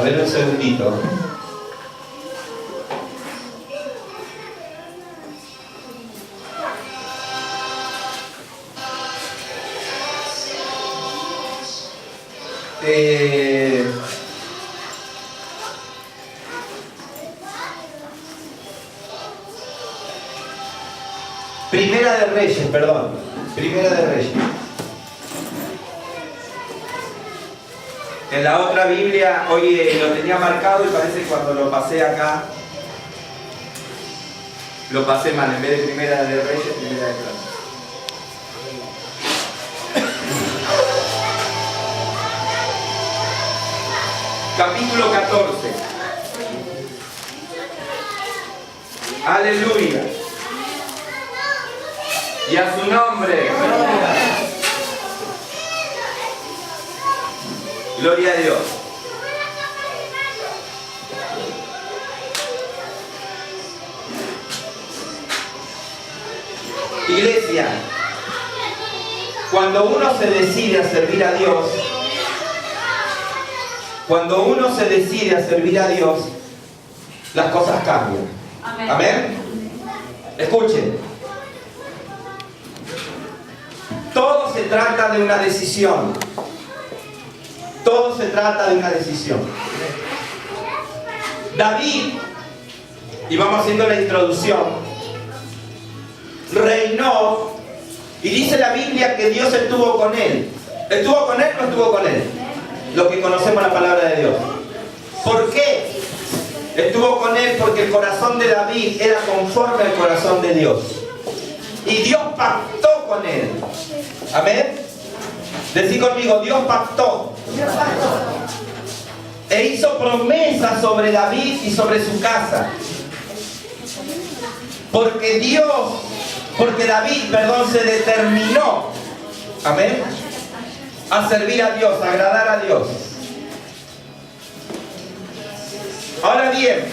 ver un segundito. Primera de Reyes, perdón. Primera de Reyes. En la otra Biblia, hoy lo tenía marcado y parece que cuando lo pasé acá, lo pasé mal. En vez de Primera de Reyes, Primera de Reyes. Capítulo 14. Aleluya. Y a su nombre. Gloria a Dios. Iglesia, cuando uno se decide a servir a Dios, las cosas cambian. Amén. Amén. Escuchen. Todo se trata de una decisión. Todo se trata de una decisión. David, y vamos haciendo la introducción, reinó, y dice la Biblia que Dios estuvo con él. ¿Estuvo con él o no estuvo con él? Los que conocemos la palabra de Dios. ¿Por qué? Estuvo con él porque el corazón de David era conforme al corazón de Dios. Y Dios pactó con él. Amén. Decí conmigo, Dios pactó. E hizo promesas sobre David y sobre su casa. Porque David, se determinó, amén, a servir a Dios, a agradar a Dios. Ahora bien,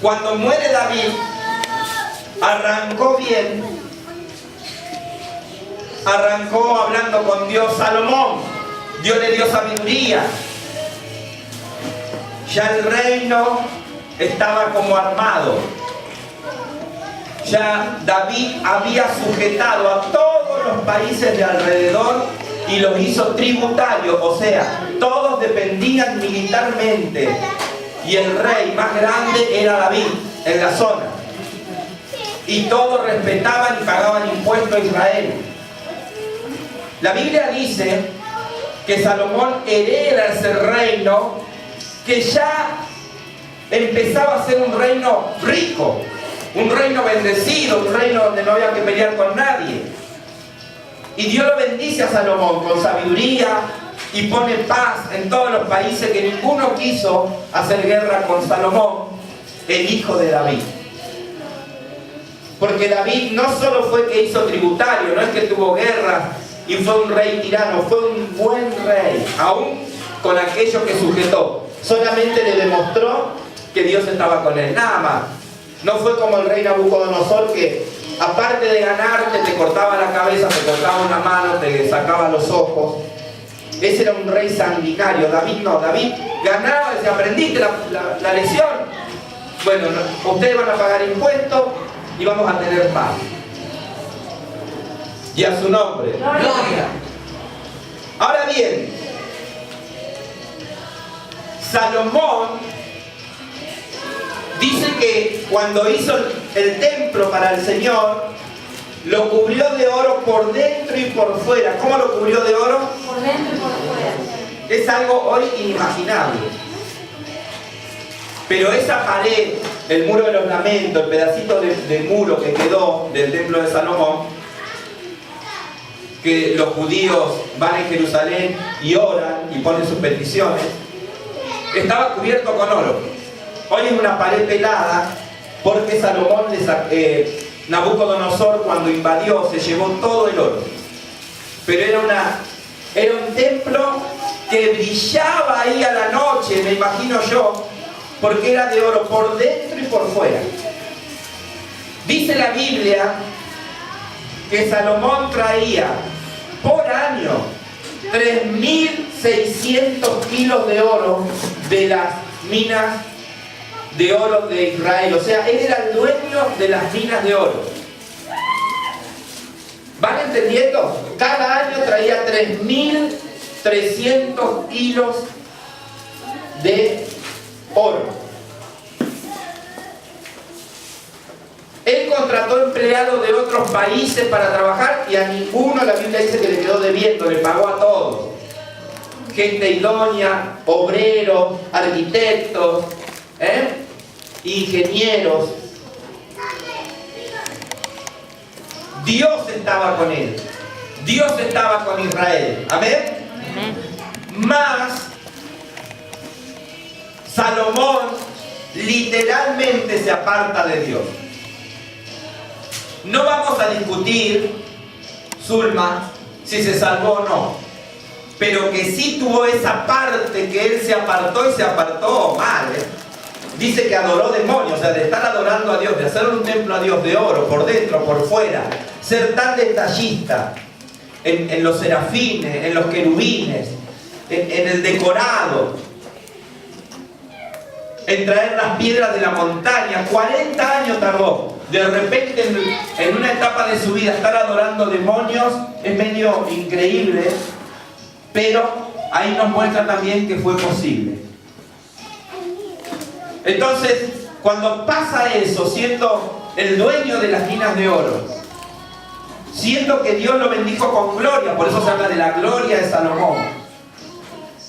cuando muere David, arrancó bien, arrancó hablando con Dios. Salomón, Dios le dio sabiduría. Ya el reino estaba como armado. Ya David había sujetado a todos los países de alrededor y los hizo tributarios, o sea, todos dependían militarmente. Y el rey más grande era David en la zona. Y todos respetaban y pagaban impuestos a Israel. La Biblia dice que Salomón hereda ese reino, que ya empezaba a ser un reino rico, un reino bendecido, un reino donde no había que pelear con nadie. Y Dios lo bendice a Salomón con sabiduría y pone paz en todos los países, que ninguno quiso hacer guerra con Salomón, el hijo de David. Porque David no solo fue que hizo tributario, no es que tuvo guerra y fue un rey tirano, fue un buen rey, aún con aquello que sujetó. Solamente le demostró que Dios estaba con él, nada más. No fue como el rey Nabucodonosor, que aparte de ganarte te cortaba la cabeza, te cortaba una mano, te sacaba los ojos. Ese era un rey sanguinario. David no, David ganaba, decía, aprendiste la lección. Bueno, ustedes van a pagar impuestos y vamos a tener paz. Y a su nombre. Gloria. Ahora bien, Salomón dice que cuando hizo el templo para el Señor, lo cubrió de oro por dentro y por fuera. ¿Cómo lo cubrió de oro? Por dentro y por fuera. Es algo hoy inimaginable. Pero esa pared, el muro de los lamentos, el pedacito de muro que quedó del templo de Salomón, que los judíos van a Jerusalén y oran y ponen sus peticiones, estaba cubierto con oro. Hoy es una pared pelada porque Salomón, Nabucodonosor, cuando invadió, se llevó todo el oro. Pero era un templo que brillaba ahí a la noche, me imagino yo, porque era de oro por dentro y por fuera. Dice la Biblia que Salomón traía por año 3.600 kilos de oro de las minas de oro de Israel. O sea, él era el dueño de las minas de oro. ¿Van entendiendo? Cada año traía 3.300 kilos de oro. Él contrató empleados de otros países para trabajar y a ninguno la Biblia dice que le quedó debiendo, le pagó a todos. Gente idónea, obreros, arquitectos, ingenieros. Dios estaba con él. Dios estaba con Israel. Amén. Más Salomón literalmente se aparta de Dios. No vamos a discutir, Zulma, si se salvó o no, pero que sí tuvo esa parte que él se apartó y se apartó mal. Dice que adoró demonios, o sea, de estar adorando a Dios, de hacer un templo a Dios de oro, por dentro, por fuera, ser tan detallista en los serafines, en los querubines, en el decorado, en traer las piedras de la montaña. 40 años tardó. De repente, en una etapa de su vida, estar adorando demonios es medio increíble, pero ahí nos muestra también que fue posible. Entonces, cuando pasa eso, siendo el dueño de las minas de oro, siendo que Dios lo bendijo con gloria, por eso se habla de la gloria de Salomón,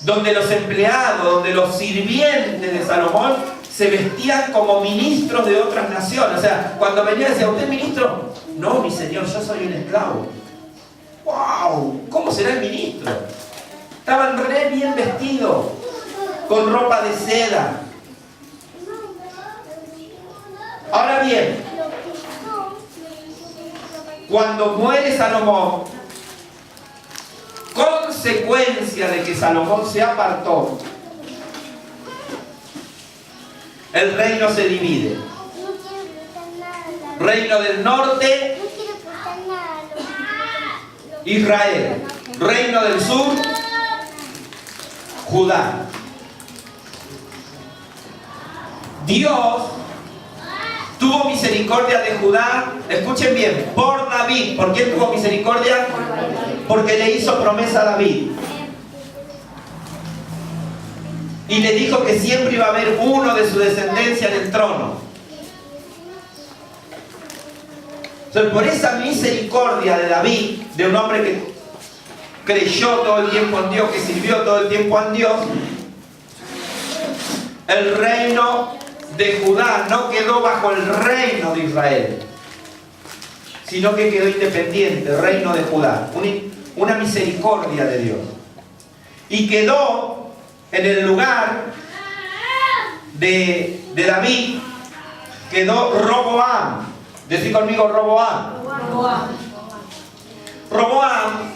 donde los empleados, donde los sirvientes de Salomón se vestían como ministros de otras naciones. O sea, cuando venía decía, ¿usted es ministro? No, mi señor, yo soy un esclavo. ¡Wow! ¿Cómo será el ministro? Estaban re bien vestidos, con ropa de seda. Ahora bien, cuando muere Salomón, consecuencia de que Salomón se apartó, el reino se divide. Reino del norte, Israel. Reino del sur, Judá. Dios tuvo misericordia de Judá, escuchen bien, por David. ¿Por quién tuvo misericordia? Porque le hizo promesa a David. Y le dijo que siempre iba a haber uno de su descendencia en el trono. Entonces, por esa misericordia de David, de un hombre que creyó todo el tiempo en Dios, que sirvió todo el tiempo a Dios, el reino de Judá no quedó bajo el reino de Israel, sino que quedó independiente, el reino de Judá, una misericordia de Dios. Y quedó en el lugar de David, quedó Roboam. Decí conmigo Roboam. Roboam,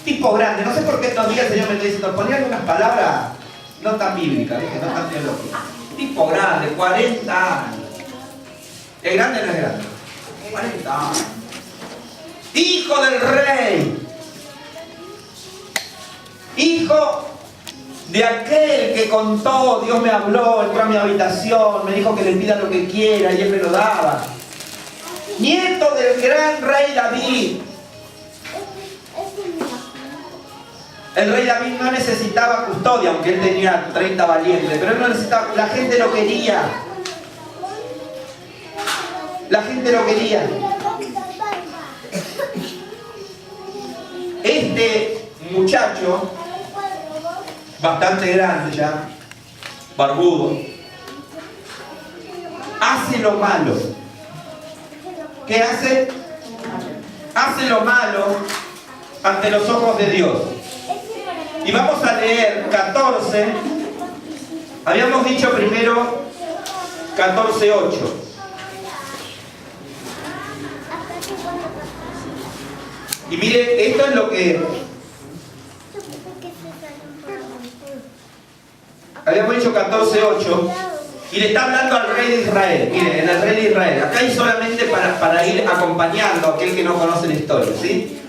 tipo grande. No sé por qué estos días el Señor me está diciendo, ponía algunas palabras no tan bíblicas, dije, no tan teológicas. Tipo grande, 40 años. ¿Es grande o no es grande? 40 años. Hijo del rey. Hijo de aquel que contó, Dios me habló, entró a mi habitación, me dijo que le pida lo que quiera y él me lo daba. Nieto del gran rey David. El rey David no necesitaba custodia, aunque él tenía 30 valientes, pero él no necesitaba, la gente lo quería. La gente lo quería. Este muchacho, bastante grande ya, barbudo, hace lo malo. ¿Qué hace? Hace lo malo ante los ojos de Dios. Y vamos a leer 14. Habíamos dicho primero 14:8. Y mire, esto es lo que habíamos dicho 14:8. Y le está hablando al rey de Israel. Miren, el rey de Israel. Acá hay solamente para ir acompañando a aquel que no conoce la historia, ¿sí?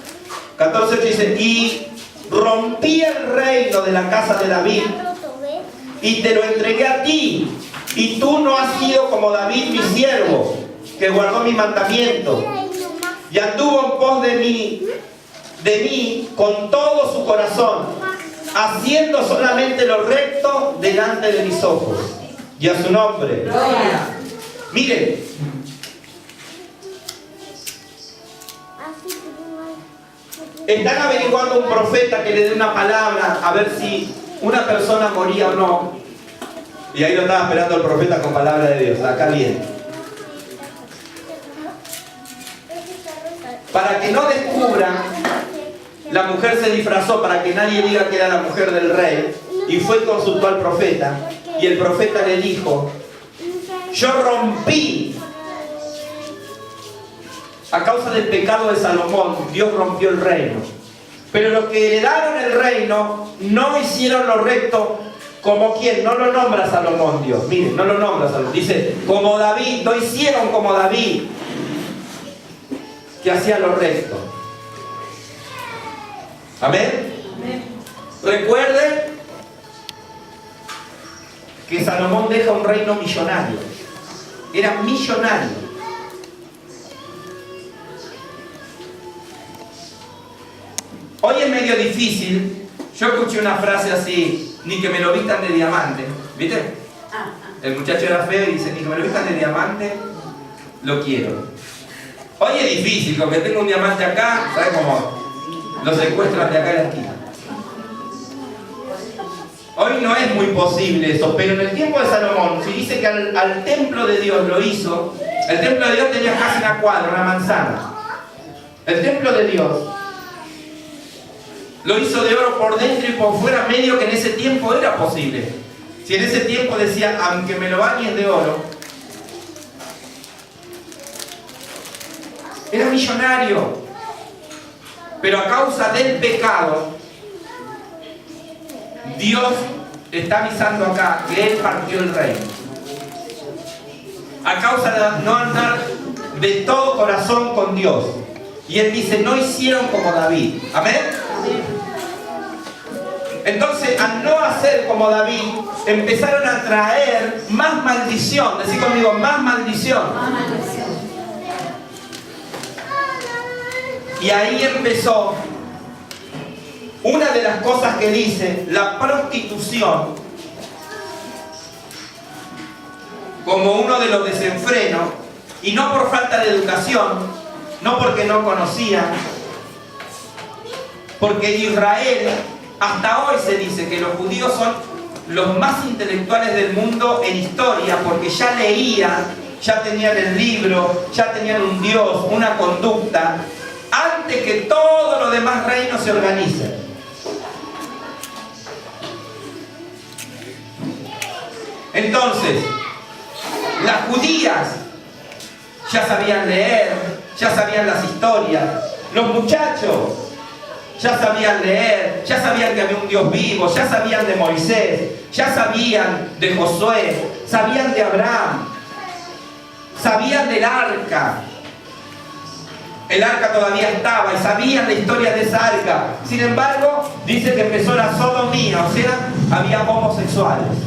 14:8 dice, y rompí el reino de la casa de David y te lo entregué a ti, y tú no has sido como David mi siervo, que guardó mi mandamiento y anduvo en pos de mí con todo su corazón, haciendo solamente lo recto delante de mis ojos. Y a su nombre. Miren, están averiguando un profeta que le dé una palabra a ver si una persona moría o no. Y ahí lo estaba esperando el profeta con palabra de Dios. Acá viene. Para que no descubran, la mujer se disfrazó para que nadie diga que era la mujer del rey. Y fue y consultó al profeta. Y el profeta le dijo, yo rompí. A causa del pecado de Salomón, Dios rompió el reino. Pero los que heredaron el reino no hicieron lo recto. ¿Como quién? No lo nombra Salomón, Dios. Miren, no lo nombra Salomón. Dice, como David, no hicieron como David, que hacía lo recto. Amén. Amén. Recuerden que Salomón deja un reino millonario. Era millonario. Hoy es medio difícil. Yo escuché una frase así, ni que me lo vistan de diamante. ¿Viste? El muchacho era feo y dice, ni que me lo vistan de diamante, lo quiero. Hoy es difícil, porque tengo un diamante acá, ¿sabes cómo? Lo secuestran de acá a la esquina. Hoy no es muy posible eso, pero en el tiempo de Salomón, si dice que al templo de Dios lo hizo, el templo de Dios tenía casi una cuadra, una manzana. El templo de Dios lo hizo de oro por dentro y por fuera, medio que en ese tiempo era posible. Si en ese tiempo decía, aunque me lo bañes de oro, era millonario. Pero a causa del pecado, Dios está avisando acá que Él partió el reino. A causa de no andar de todo corazón con Dios. Y Él dice, no hicieron como David. ¿Amén? Entonces, al no hacer como David, empezaron a traer más maldición. Decí conmigo, más maldición. Y ahí empezó una de las cosas que dice, la prostitución, como uno de los desenfrenos, y no por falta de educación, no porque no conocían, porque Israel, hasta hoy se dice que los judíos son los más intelectuales del mundo en historia, porque ya leían, ya tenían el libro, ya tenían un Dios, una conducta, antes que todos los demás reinos se organicen. Entonces, las judías ya sabían leer, ya sabían las historias, los muchachos ya sabían leer, ya sabían que había un Dios vivo, ya sabían de Moisés, ya sabían de Josué, sabían de Abraham, sabían del arca. El arca todavía estaba y sabían la historia de esa arca. Sin embargo, dice que empezó la sodomía, o sea, había homosexuales.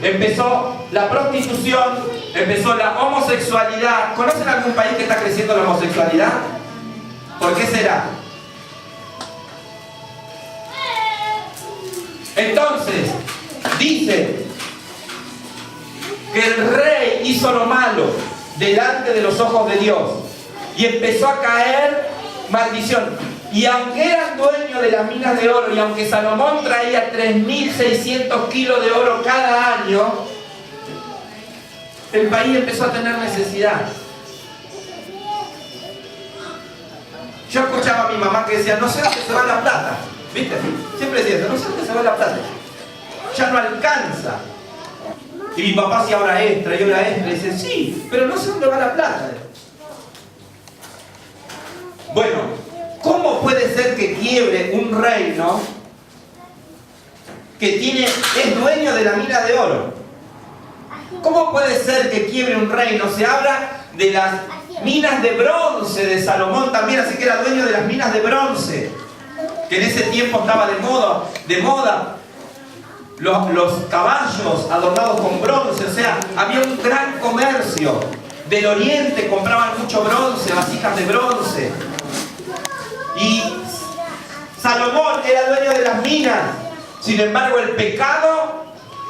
Empezó la prostitución, empezó la homosexualidad. ¿Conocen algún país que está creciendo la homosexualidad? ¿Por qué será? Entonces, dice que el rey hizo lo malo delante de los ojos de Dios y empezó a caer maldición. Y aunque eran dueños de las minas de oro y aunque Salomón traía 3.600 kilos de oro cada año, el país empezó a tener necesidad. Yo escuchaba a mi mamá que decía, no sé dónde se va la plata. ¿Viste? Siempre decía eso, no sé dónde se va la plata. Ya no alcanza. Y mi papá hacía hora extra y hora extra. Y dice, sí, pero no sé dónde va la plata. Bueno, ¿cómo puede ser que quiebre un reino que es dueño de la mina de oro? ¿Cómo puede ser que quiebre un reino? Se habla de minas de bronce de Salomón también, así que era dueño de las minas de bronce, que en ese tiempo estaba de moda. Los caballos adornados con bronce, o sea, había un gran comercio. Del oriente compraban mucho bronce, vasijas de bronce. Y Salomón era dueño de las minas. Sin embargo, el pecado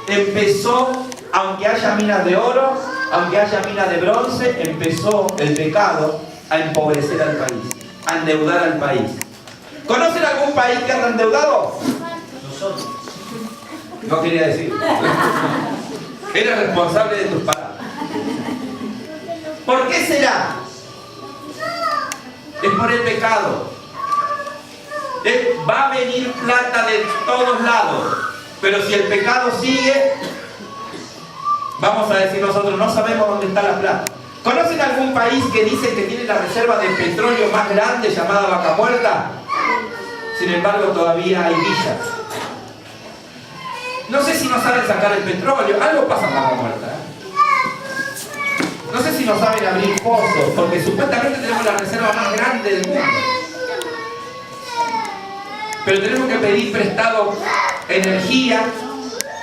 empezó, aunque haya minas de oro, aunque haya minas de bronce, empezó el pecado a empobrecer al país, a endeudar al país. ¿Conocen algún país que anda endeudado? Nosotros. No quería decir. Eres responsable de tus palabras. ¿Por qué será? Es por el pecado. Va a venir plata de todos lados, pero si el pecado sigue, vamos a decir nosotros, no sabemos dónde está la plata. ¿Conocen algún país que dice que tiene la reserva de petróleo más grande llamada Vaca Muerta? Sin embargo, todavía hay villas. No sé si no saben sacar el petróleo, algo pasa en Vaca Muerta. No sé si no saben abrir pozos, porque supuestamente tenemos la reserva más grande del mundo. Pero tenemos que pedir prestado energía,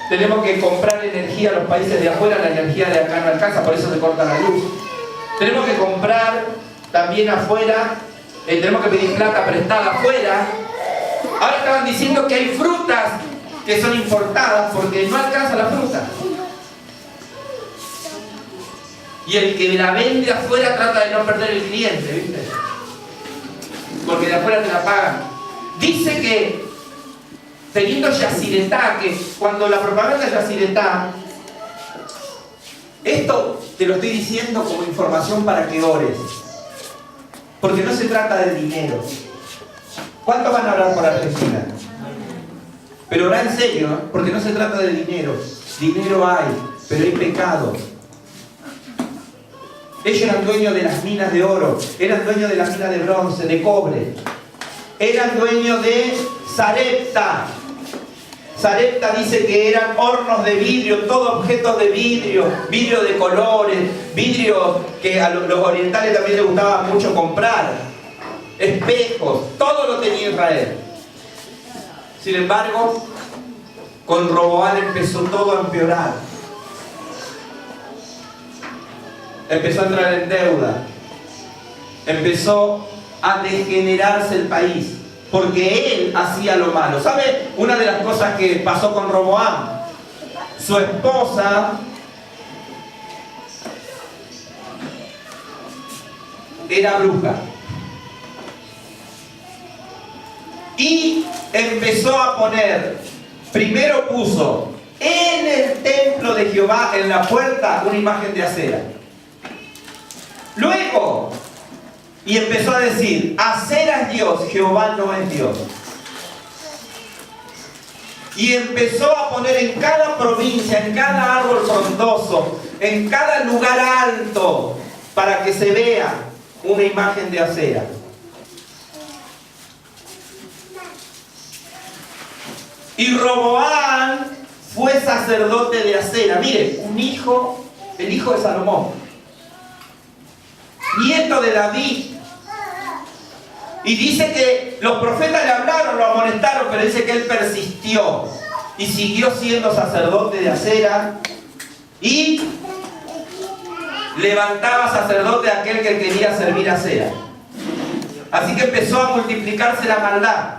tenemos que comprar energía a los países de afuera, la energía de acá no alcanza, por eso se corta la luz. Tenemos que comprar también afuera, tenemos que pedir plata prestada afuera. Ahora estaban diciendo que hay frutas que son importadas porque no alcanza la fruta. Y el que la vende afuera trata de no perder el cliente, ¿viste? Porque de afuera te la pagan. Dice que, teniendo yacyretá, que cuando la propaganda es yacyretá, esto te lo estoy diciendo como información para que ores. Porque no se trata de dinero. ¿Cuántos van a orar por Argentina? Pero orá en serio, ¿eh? Porque no se trata de dinero. Dinero hay, pero hay pecado. Ellos eran dueños de las minas de oro, eran dueños de las minas de bronce, de cobre. Eran dueños de Sarepta. Sarepta dice que eran hornos de vidrio, todo objetos de vidrio, vidrio de colores, vidrio que a los orientales también les gustaba mucho comprar, espejos, todo lo tenía Israel. Sin embargo, con Roboam empezó todo a empeorar. Empezó a entrar en deuda. Empezó a degenerarse el país, porque él hacía lo malo. ¿Sabe una de las cosas que pasó con Roboam? Su esposa era bruja. Y empezó a poner, primero puso en el templo de Jehová, en la puerta, una imagen de acera. Luego, y empezó a decir, acera es Dios, Jehová no es Dios. Y empezó a poner en cada provincia, en cada árbol frondoso, en cada lugar alto, para que se vea una imagen de acera. Y Roboam fue sacerdote de acera. Mire, un hijo, el hijo de Salomón, nieto de David. Y dice que los profetas le hablaron, lo amonestaron, pero dice que él persistió y siguió siendo sacerdote de acera y levantaba sacerdote a aquel que quería servir acera. Así que empezó a multiplicarse la maldad.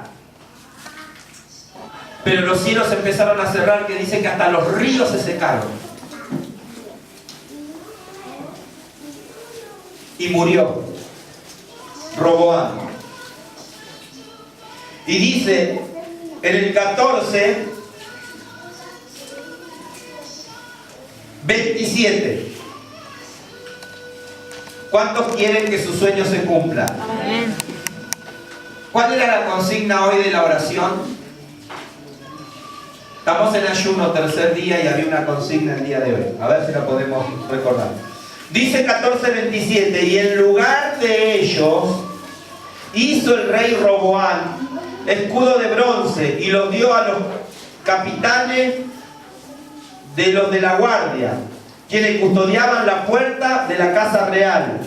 Pero los cielos empezaron a cerrar, que dice que hasta los ríos se secaron. Y murió Roboam. Y dice en el 14, 27. ¿Cuántos quieren que su sueño se cumpla? Amén. ¿Cuál era la consigna hoy de la oración? Estamos en ayuno, tercer día, y había una consigna el día de hoy. A ver si la podemos recordar. Dice 14:27, y en lugar de ellos hizo el rey Roboam escudo de bronce y los dio a los capitanes de los de la guardia, quienes custodiaban la puerta de la casa real.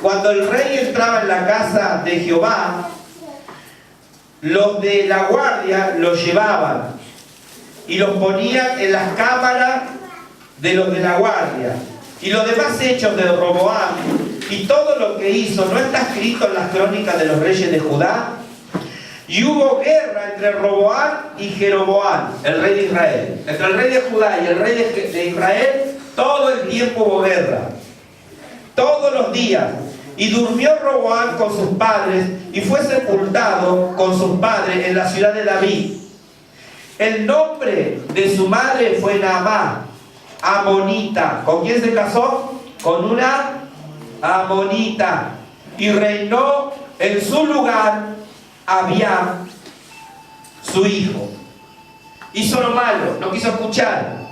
Cuando el rey entraba en la casa de Jehová, los de la guardia los llevaban y los ponían en las cámaras de los de la guardia. Y los demás hechos de Roboam y todo lo que hizo, ¿no está escrito en las crónicas de los reyes de Judá? Y hubo guerra entre Roboam y Jeroboam, el rey de Israel. Entre el rey de Judá y el rey de Israel, todo el tiempo hubo guerra. Todos los días. Y durmió Roboam con sus padres y fue sepultado con sus padres en la ciudad de David. El nombre de su madre fue Naamá, amonita. ¿Con quién se casó? Con una amonita. Y reinó en su lugar Abiam, su hijo. Hizo lo malo, no quiso escuchar.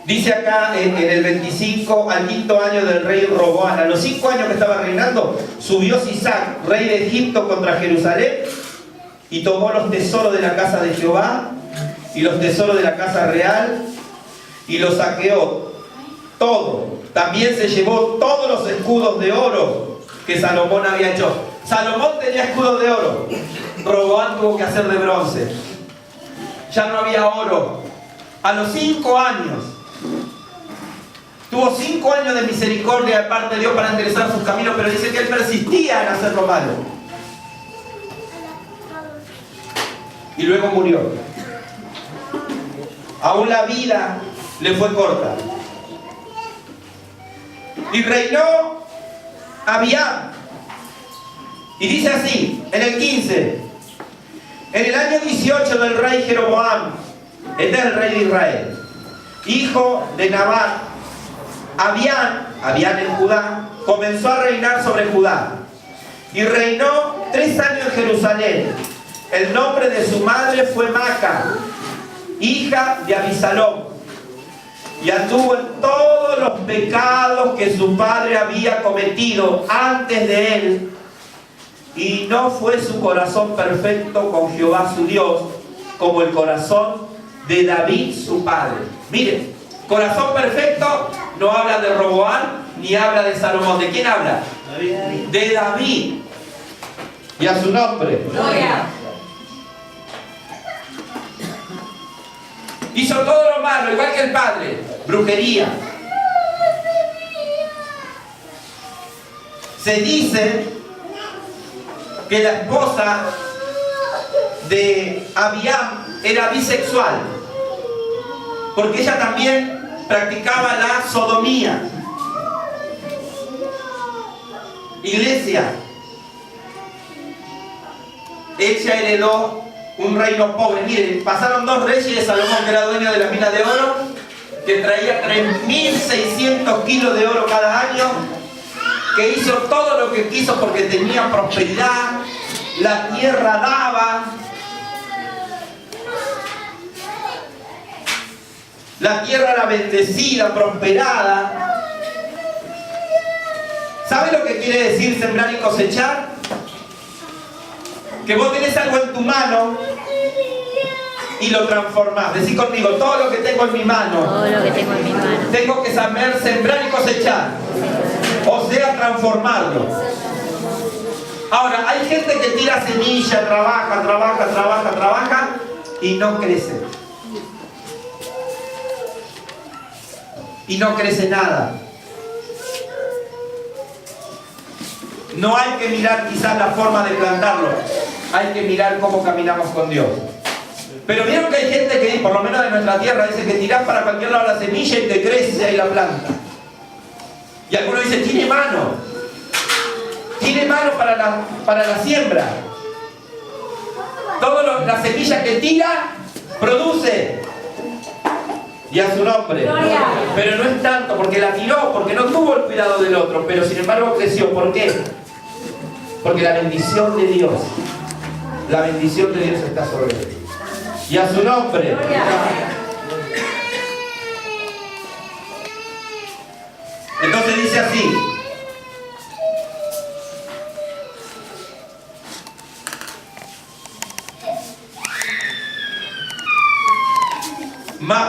Dice acá en el 25, al quinto año del rey Roboam, a los 5 años que estaba reinando, subió Sisac, rey de Egipto, contra Jerusalén y tomó los tesoros de la casa de Jehová y los tesoros de la casa real y los saqueó todo. También se llevó todos los escudos de oro que Salomón había hecho. Salomón tenía escudos de oro, Roboam tuvo que hacer de bronce. Ya no había oro. A los 5 años tuvo 5 años de misericordia de parte de Dios para enderezar sus caminos, pero dice que él persistía en hacer lo malo. Y luego murió. Aún la vida le fue corta. Y reinó Abiam. Y dice así, en el 15: en el año 18 del rey Jeroboam, este es el rey de Israel, hijo de Nabat, Abiam en Judá, comenzó a reinar sobre Judá. Y reinó 3 años en Jerusalén. El nombre de su madre fue Maca, hija de Abisalom. Y anduvo en todos los pecados que su padre había cometido antes de él. Y no fue su corazón perfecto con Jehová su Dios, como el corazón de David su padre. Miren, corazón perfecto no habla de Roboam ni habla de Salomón. ¿De quién habla? David. De David. Y a su nombre. Gloria. Hizo todo lo malo, igual que el padre. Brujería. Se dice que la esposa de Abiam era bisexual, porque ella también practicaba la sodomía. Iglesia, ella heredó un reino pobre. Miren, pasaron 2 reyes de Salomón, que era dueño de la mina de oro, que traía 3.600 kilos de oro cada año, que hizo todo lo que quiso porque tenía prosperidad, la tierra daba, la tierra era bendecida, prosperada. ¿Sabe lo que quiere decir sembrar y cosechar? Que vos tenés algo en tu mano y lo transformás. Decí conmigo, todo lo que tengo en mi mano, tengo que saber sembrar y cosechar. O sea, transformarlo. Ahora, hay gente que tira semilla, trabaja y no crece. Y no crece nada. No hay que mirar quizás la forma de plantarlo, hay que mirar cómo caminamos con Dios. Pero vieron que hay gente que, por lo menos de nuestra tierra, dice que tirás para cualquier lado la semilla y te crece ahí la planta. Y algunos dicen, tiene mano para la siembra. Todas las semillas que tira, produce. Y a su nombre. Gloria. Pero no es tanto porque la tiró, porque no tuvo el cuidado del otro, pero sin embargo creció. ¿Por qué? Porque la bendición de Dios está sobre él. Y a su nombre. Gloria. Entonces dice así: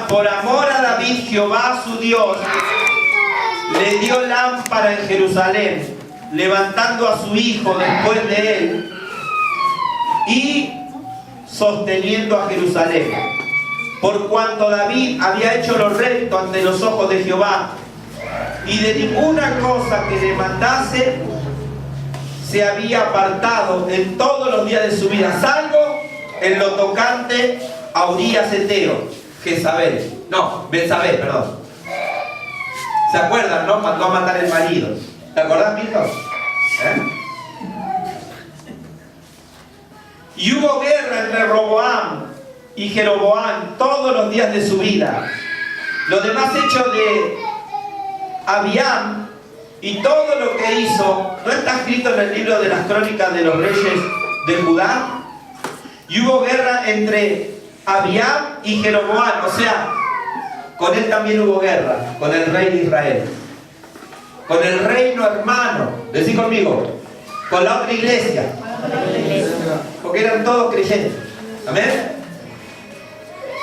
por amor a David, Jehová su Dios le dio lámpara en Jerusalén, levantando a su hijo después de él y sosteniendo a Jerusalén. Por cuanto David había hecho lo recto ante los ojos de Jehová, y de ninguna cosa que le mandase se había apartado en todos los días de su vida, salvo en lo tocante a Urías Heteo, Betsabé, perdón. ¿Se acuerdan, no? Mandó a matar el marido. ¿Te acordás, Milton? Y hubo guerra entre Roboam y Jeroboam todos los días de su vida. Los demás hechos de Abiam y todo lo que hizo, ¿no está escrito en el libro de las crónicas de los reyes de Judá? Y hubo guerra entre Abiam y Jeroboam, o sea, con él también hubo guerra, con el rey de Israel, con el reino hermano, decí conmigo, con la otra iglesia, porque eran todos creyentes, amén.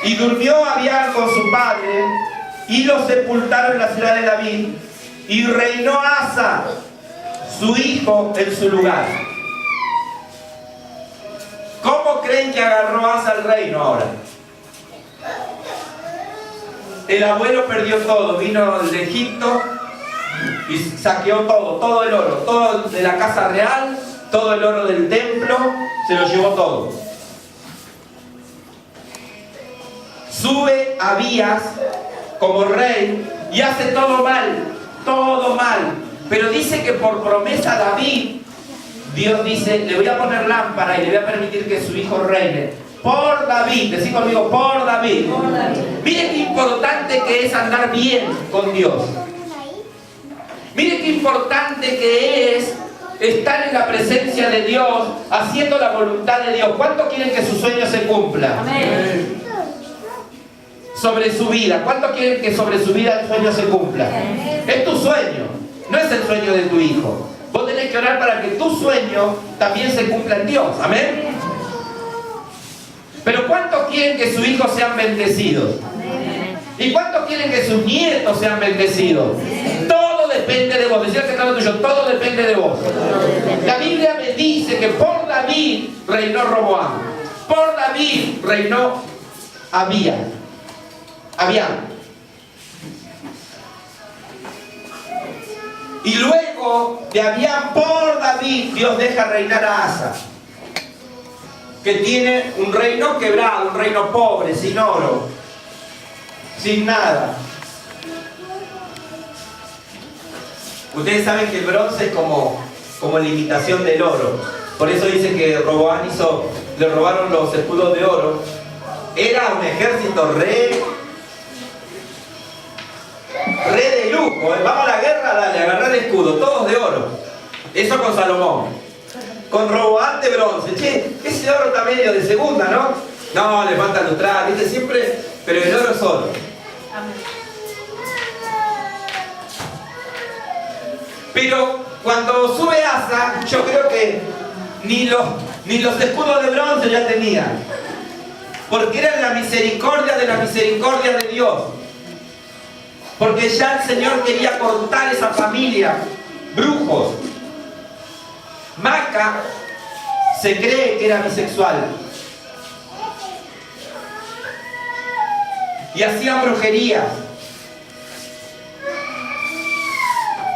Y durmió Abiam con su padre, y lo sepultaron en la ciudad de David, y reinó Asa, su hijo, en su lugar. ¿Cómo creen que agarró Asa el reino ahora? El abuelo perdió todo, vino de Egipto y saqueó todo el oro, todo de la casa real, todo el oro del templo, se lo llevó todo. Sube Abías como rey y hace todo mal, pero dice que por promesa a David, Dios dice, le voy a poner lámpara y le voy a permitir que su hijo reine. Por David, decí conmigo, por David. Miren qué importante que es andar bien con Dios. Miren qué importante que es estar en la presencia de Dios, haciendo la voluntad de Dios. ¿Cuántos quieren que su sueño se cumpla? Amén. Sobre su vida. ¿Cuántos quieren que sobre su vida el sueño se cumpla? Es tu sueño, no es el sueño de tu hijo. Vos tenés que orar para que tu sueño también se cumpla en Dios. Amén. Pero ¿cuántos quieren que sus hijos sean bendecidos? ¿Y cuántos quieren que sus nietos sean bendecidos? Todo depende de vos. Decía que estaba tuyo, todo depende de vos. La Biblia me dice que por David reinó Roboam, por David reinó Abiam. Y luego de Abiam por David, Dios deja reinar a Asa, que tiene un reino quebrado, un reino pobre, sin oro, sin nada. Ustedes saben que el bronce es como la imitación del oro. Por eso dice que Roboam le robaron los escudos de oro. Era un ejército re de lujo. Vamos a la guerra, dale, agarrar el escudo, todos de oro. Eso con Salomón. Con Roboam de bronce. Che, ese oro está medio de segunda, ¿no? No, le falta lustrar, ¿viste? Siempre, pero el oro es oro. Pero cuando sube Asa, yo creo que ni los escudos de bronce ya tenían. Porque era la misericordia de Dios. Porque ya el Señor quería cortar esa familia. Brujos. Maca se cree que era bisexual y hacían brujería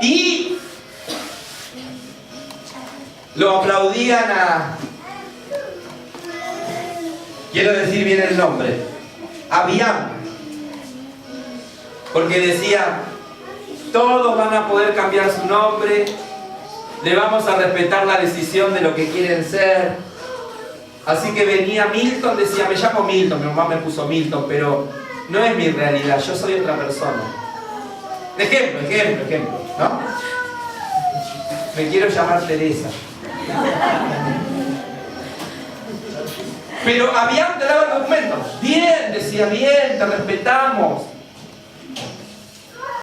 y lo aplaudían quiero decir bien el nombre, Abiam, porque decía, todos van a poder cambiar su nombre, le vamos a respetar la decisión de lo que quieren ser. Así que venía Milton, decía, me llamo Milton, mi mamá me puso Milton, pero no es mi realidad, yo soy otra persona. Ejemplo, ¿no? Me quiero llamar Teresa. Pero Abiam te daba argumentos. Bien, decía, bien, te respetamos.